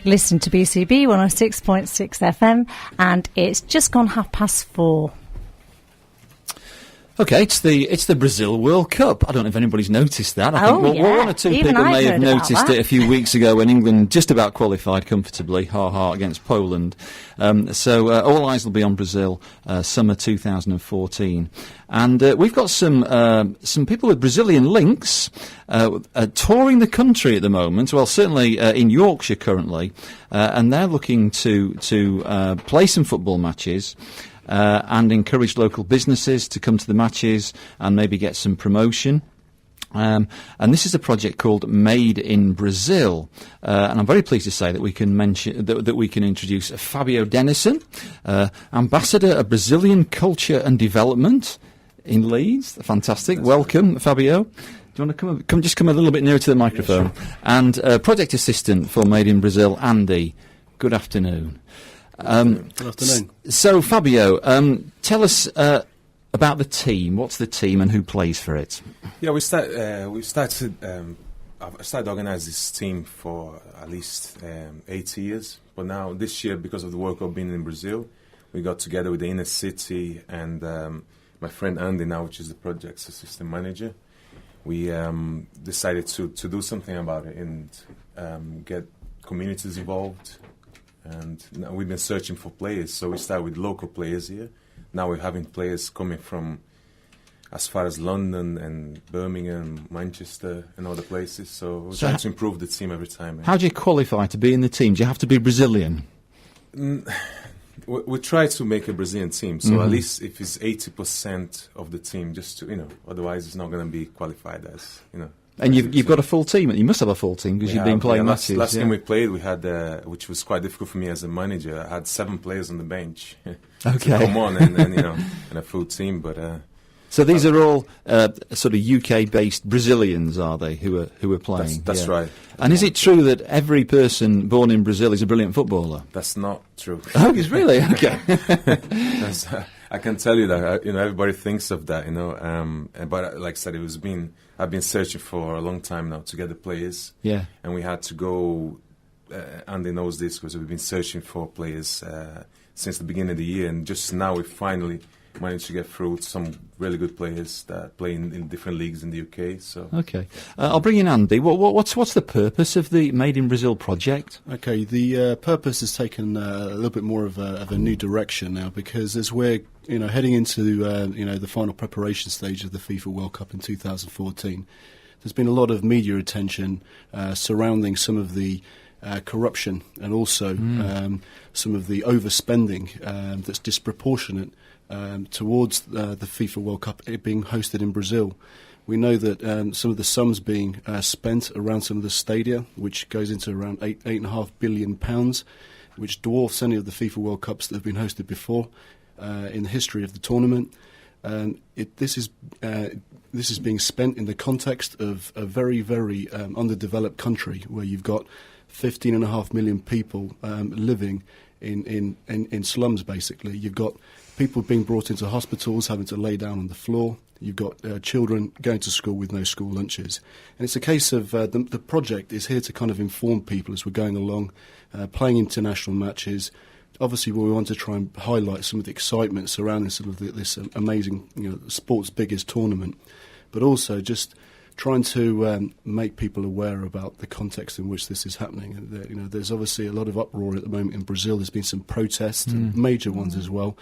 Listen to BCB 106.6 FM, and it's just gone 4:30. Okay, it's the Brazil World Cup. I don't know if anybody's noticed that. I think one or two Even people I've may have heard about noticed that. it a few weeks ago when England just about qualified comfortably, against Poland. So all eyes will be on Brazil, summer 2014. And we've got some people with Brazilian links touring the country at the moment. Well, certainly in Yorkshire currently, and they're looking to play some football matches. And encourage local businesses to come to the matches and maybe get some promotion. And this is a project called Made in Brazil. And I'm very pleased to say that we can mention that we can introduce Fabio Denison, Ambassador of Brazilian Culture and Development in Leeds. Fantastic. That's Welcome, right. Fabio. Do you want to come a little bit nearer to the microphone? Yeah, sure. And Project Assistant for Made in Brazil, Andy. Good afternoon. Good afternoon. So, Fabio, tell us about the team. What's the team and who plays for it? Yeah, I started organizing this team for at least 8 years. But now, this year, because of the World Cup being in Brazil, we got together with the inner city and my friend Andy now, which is the project's assistant manager. We decided to do something about it and get communities involved. And now we've been searching for players, so we started with local players here. Now we're having players coming from as far as London and Birmingham, Manchester and other places. So we're trying to improve the team every time. How do you qualify to be in the team? Do you have to be Brazilian? We try to make a Brazilian team, so at least if it's 80% of the team, just to, otherwise it's not going to be qualified as, And you've got a full team. You must have a full team because you've been playing matches. Last game we played, we had, which was quite difficult for me as a manager. I had 7 players on the bench to come on, and a full team. But so these are all sort of UK-based Brazilians, are they? Who are playing? That's right. And is it true that every person born in Brazil is a brilliant footballer? That's not true. Oh, it's really okay. I can tell you that everybody thinks of that, but like I said, I've been searching for a long time now to get the players. Yeah. And we had to go. Andy knows this because we've been searching for players since the beginning of the year, and just now we finally managed to get through some really good players that play in different leagues in the UK. So okay, I'll bring in Andy. What's the purpose of the Made in Brazil project? Okay, the purpose has taken a little bit more of a new direction now, because as we're heading into the final preparation stage of the FIFA World Cup in 2014, there's been a lot of media attention surrounding some of the corruption and also some of the overspending that's disproportionate towards the FIFA World Cup being hosted in Brazil. We know that some of the sums being spent around some of the stadia, which goes into around £8.5 billion, which dwarfs any of the FIFA World Cups that have been hosted before in the history of the tournament. This is being spent in the context of a very, very underdeveloped country where you've got 15.5 million people living in slums, basically. You've got people being brought into hospitals, having to lay down on the floor. You've got children going to school with no school lunches. And it's a case of the project is here to kind of inform people as we're going along, playing international matches. Obviously, we want to try and highlight some of the excitement surrounding sort of this amazing, sport's biggest tournament, but also just trying to make people aware about the context in which this is happening. And there's obviously a lot of uproar at the moment in Brazil. There's been some protests, major ones as well.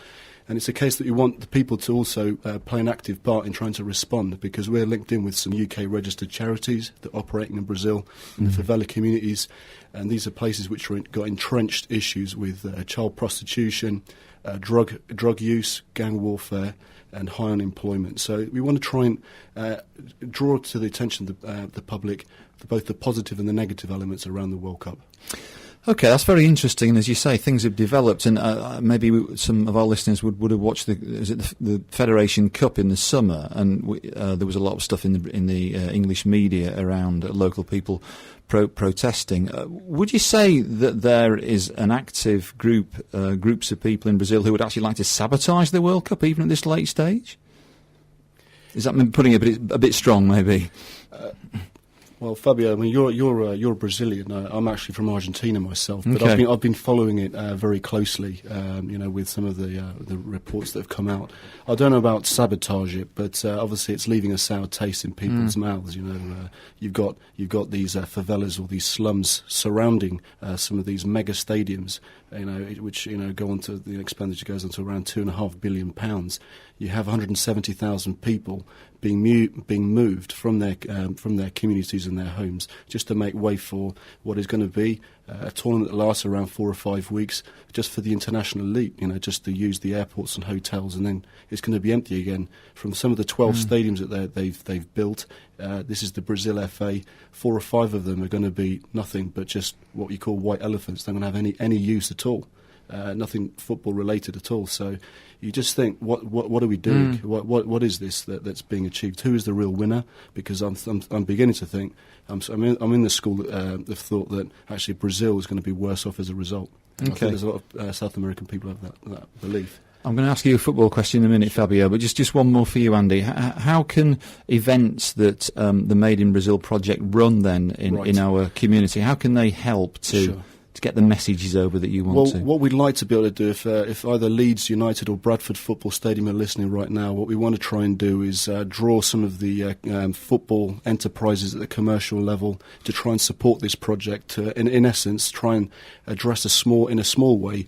And it's a case that we want the people to also play an active part in trying to respond, because we're linked in with some UK-registered charities that are operating in Brazil, in the favela communities, and these are places which got entrenched issues with child prostitution, drug use, gang warfare, and high unemployment. So we want to try and draw to the attention of the public both the positive and the negative elements around the World Cup. Okay, that's very interesting. And as you say, things have developed, and maybe some of our listeners would have watched the Federation Cup in the summer, and there was a lot of stuff in the English media around local people protesting. Would you say that there is an active groups of people in Brazil who would actually like to sabotage the World Cup even at this late stage? Is that putting it a bit strong, maybe? Well, Fabio, I mean, you're a Brazilian. I'm actually from Argentina myself, but Okay. I've been following it very closely. With some of the reports that have come out. I don't know about sabotage it, but obviously it's leaving a sour taste in people's mouths. You've got these favelas or these slums surrounding some of these mega stadiums. Which go on to the expenditure goes on to around £2.5 billion. You have 170,000 people being moved from their communities and their homes just to make way for what is going to be a tournament that lasts around 4 or 5 weeks, just for the international elite. Just to use the airports and hotels, and then it's going to be empty again. From some of the 12 stadiums that they've built, this is the Brazil FA. 4 or 5 of them are going to be nothing but just what you call white elephants. They're going to have any use at all. Nothing football related at all. So you just think, what are we doing? What is this that's being achieved? Who is the real winner? Because I'm beginning to think I'm in the school of thought that actually Brazil is going to be worse off as a result. Okay. I think there's a lot of South American people have that belief. I'm going to ask you a football question in a minute, Fabio, but just one more for you, Andy. How can events that the Made in Brazil project run then in our community, how can they help to get the messages over that you want to? What we'd like to be able to do, if either Leeds United or Bradford Football Stadium are listening right now, what we want to try and do is draw some of the football enterprises at the commercial level to try and support this project to, in essence, try and address in a small way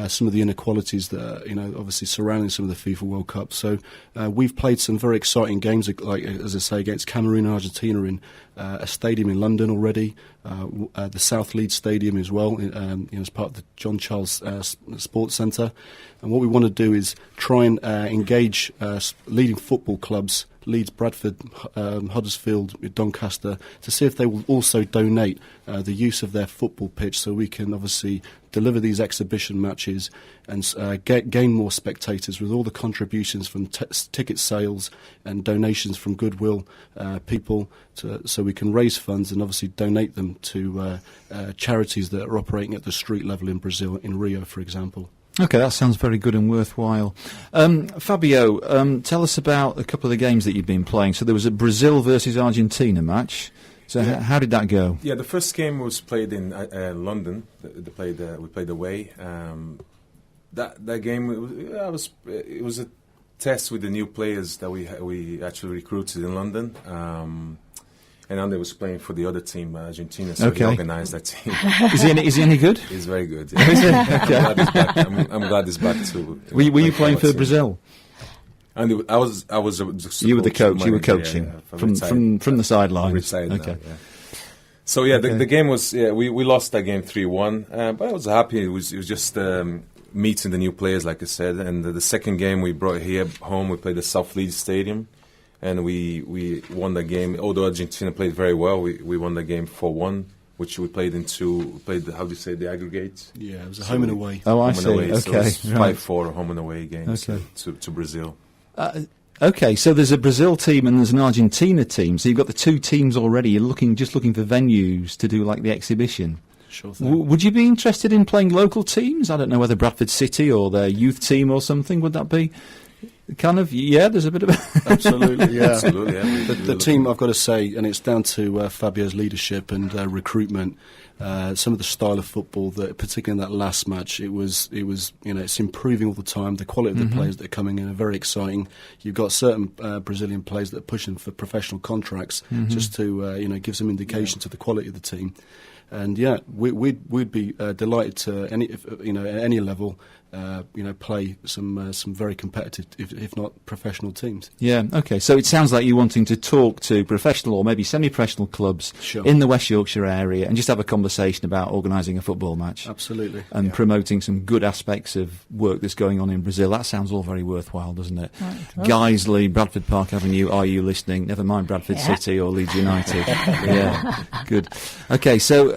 some of the inequalities that are, obviously surrounding some of the FIFA World Cup. So we've played some very exciting games, like as I say, against Cameroon and Argentina in a stadium in London already, the South Leeds Stadium as well, as part of the John Charles Sports Centre. And what we want to do is try and engage leading football clubs, Leeds, Bradford, Huddersfield, Doncaster, to see if they will also donate the use of their football pitch, so we can obviously deliver these exhibition matches and gain more spectators with all the contributions from ticket sales and donations from goodwill people, so we can raise funds and obviously donate them to charities that are operating at the street level in Brazil, in Rio, for example. Okay, that sounds very good and worthwhile. Fabio, tell us about a couple of the games that you've been playing. So there was a Brazil versus Argentina match. So how did that go? Yeah, the first game was played in London. We played away. That game it was a test with the new players that we actually recruited in London. And Andy was playing for the other team, Argentina, so he organised that team. Is he any good? He's very good. Yeah. Is he? Okay. I'm glad he's back too. Were you playing for Brazil? And I was. You were the coach. You were coaching from the sidelines. Retired okay. now, yeah. So the game was. Yeah, we lost that game 3-1, but I was happy. It was just meeting the new players, like I said. And the second game we brought here home. We played the South Leeds Stadium. And we won the game. Although Argentina played very well, we won the game 4-1, which we played how do you say, the aggregate? Yeah, it was a home and away. Oh, I see. Away, Okay, so it was 5-4 home and away games to Brazil. Okay, so there's a Brazil team and there's an Argentina team. So you've got the two teams already. You're just looking for venues to do like the exhibition. Sure thing. Would you be interested in playing local teams? I don't know whether Bradford City or their youth team or something. Would that be? Kind of, yeah, there's a bit of Absolutely, yeah. Absolutely, yeah. The team, I've got to say, and it's down to Fabio's leadership and recruitment, some of the style of football, that particularly in that last match, it was it's improving all the time. The quality of the players that are coming in are very exciting. You've got certain Brazilian players that are pushing for professional contracts, just to give some indication to the quality of the team. And yeah, we'd be delighted to at any level. Play some very competitive, if not professional teams. Yeah, okay. So it sounds like you're wanting to talk to professional or maybe semi-professional clubs in the West Yorkshire area and just have a conversation about organising a football match. Absolutely. And promoting some good aspects of work that's going on in Brazil. That sounds all very worthwhile, doesn't it? Right. Guiseley, Bradford Park Avenue, are you listening? Never mind Bradford City or Leeds United. Yeah, good. Okay, so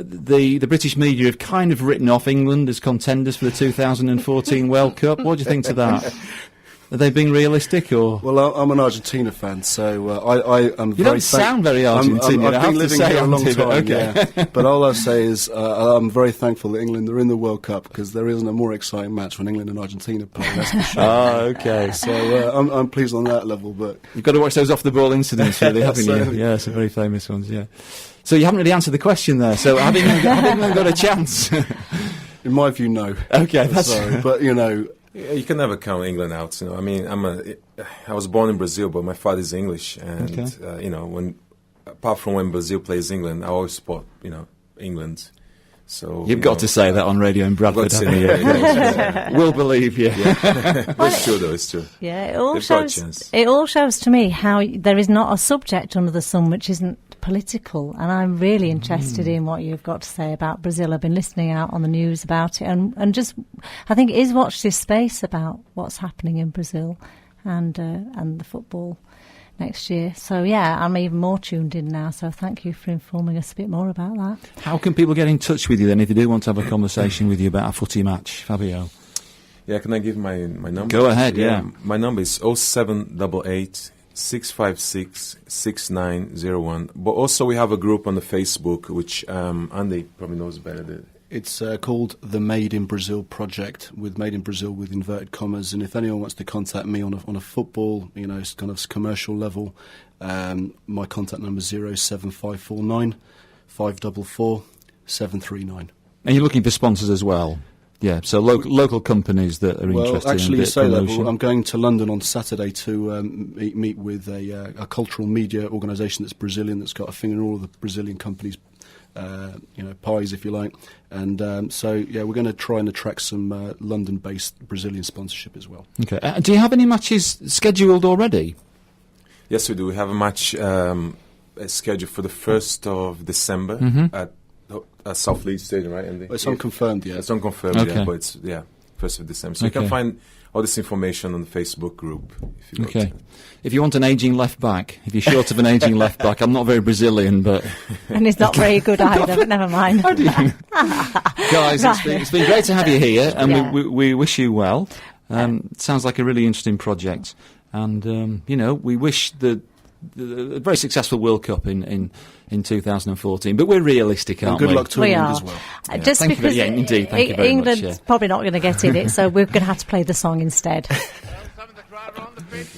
the British media have kind of written off England as contenders for the 2014 World Cup. What do you think to that? Are they being realistic, or? Well, I'm an Argentina fan, so I am. You don't sound very Argentinian. I've been living here a long time. Okay. Yeah. But all I'll say is I'm very thankful that England are in the World Cup, because there isn't a more exciting match when England and Argentina play. That's for sure. Okay. So I'm pleased on that level, but you've got to watch those off-the-ball incidents, really, haven't you? So, Yeah, some very famous ones. Yeah. So you haven't really answered the question there. So have England got a chance? In my view, no. Okay, that's sorry, but you know. Yeah, you can never count England out. You know, I mean, I was born in Brazil, but my father's English, and you know, apart from when Brazil plays England, I always support England. So you've got to say that on radio in Bradford, haven't you? We'll believe you. Yeah. It's true, though. It's true. Yeah, it all shows to me how there is not a subject under the sun which isn't political, and I'm really interested in what you've got to say about Brazil. I've been listening out on the news about it, and just I think it is watch this space about what's happening in Brazil and the football next year. So yeah, I'm even more tuned in now, so thank you for informing us a bit more about that. How can people get in touch with you then if they do want to have a conversation with you about a footy match, Fabio? Yeah, can I give my number? Go ahead, yeah. My number is 0788 656 6901. But also we have a group on the Facebook, which Andy probably knows better. It's called the Made in Brazil Project, with Made in Brazil with inverted commas. And if anyone wants to contact me on a football, you know, kind of commercial level, my contact number is 07549 544 739. And you're looking for sponsors as well? Yeah, so local companies that are interested well, actually, in you say promotion. that, well, I'm going to London on Saturday to meet with a cultural media organisation that's Brazilian, that's got a finger in all of the Brazilian companies' pies, if you like. And so, yeah, we're going to try and attract some London-based Brazilian sponsorship as well. Okay. Do you have any matches scheduled already? Yes, we do. We have a match scheduled for the 1st of December at South Leeds Stadium, right, Andy? Well, it's unconfirmed yet. It's unconfirmed yet, but it's, 1st of December. So you can find all this information on the Facebook group. If you go to. If you want an ageing left back, if you're short of an ageing left back, I'm not very Brazilian, but... And he's not very good either, but never mind. How do you? Guys, it's been great to have you here, and we wish you well. Sounds like a really interesting project. And, we wish a very successful World Cup in 2014, but we're realistic, aren't we? Good luck to England as well. Just thank because indeed, thank you very England's much, probably not going to get in it, so we're going to have to play the song instead. Some of the crowd are on the pitch.